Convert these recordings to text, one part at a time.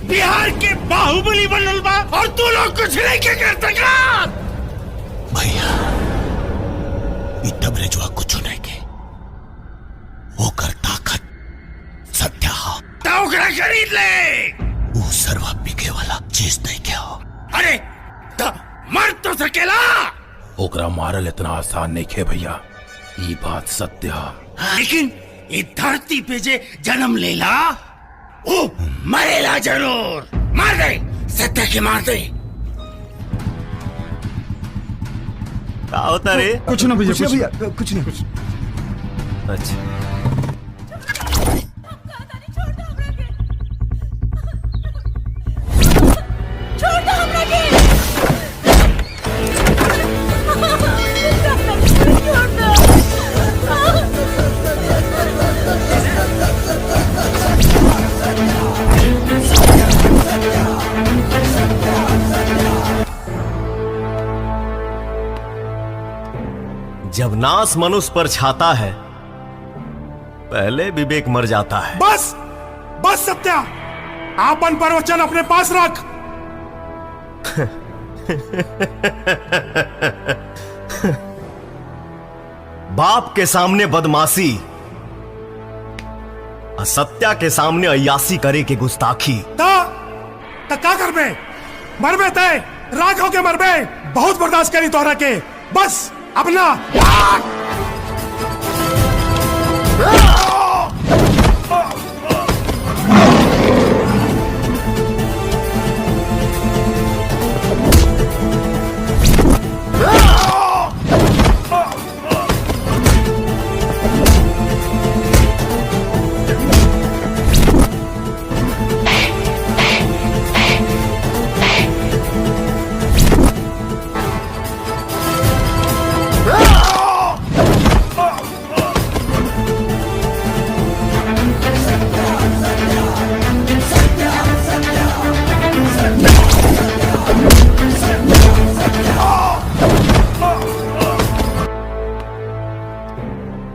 बिहार के बाहुबली बनल बा और तू लोग कुछ नहीं के कर सका। भैया ई तबरेजवा कुछ नहीं के, ओकर ताकत सत्या हो। तो ओकरा खरीद ले। वो सर्वा बिके वाला चीज नहीं के हो। अरे तो मर तो सकेला। ओकरा मारल इतना आसान नहीं खे भैया, ये बात सत्य है। लेकिन ये धरती पे जे जन्म लेला ओ मरेला जरूर। मार दे, सत्या के मार दे। क्या होता रे? कुछ ना भैया, कुछ नहीं। अच्छा जब नाश मनुष्य पर छाता है, पहले विवेक मर जाता है। बस बस सत्या, आपन प्रवचन अपने पास रख। बाप के सामने बदमाशी, असत्या के सामने अय्यासी करे के गुस्ताखी। ता का करबे? मरबे ते राख होके मरबे। बहुत बर्दाश्त करी तोहरा के, बस अपना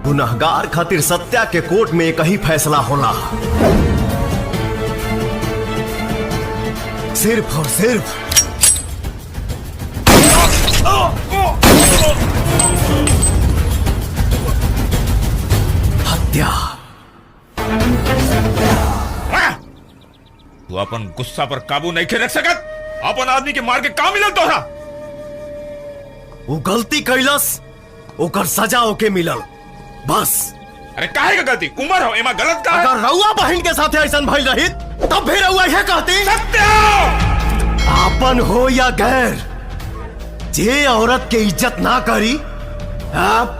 गुनहगार खातिर सत्या के कोर्ट में एक ही फैसला होला, सिर्फ और सिर्फ हत्या। तू अपन गुस्सा पर काबू नहीं के रख सकत। अपन आदमी के मार के का मिलल तोहरा? वो गलती कैलस, ओकर सजा ओके मिलल, बस। अरे काहे का गलती? उमर हो, एमा गलत का है? अगर रउआ बहन के साथ ऐसा भइल रही तब भी रउआ यह कहती। सत्य आपन हो या गैर, जे औरत के इज्जत ना करी, आप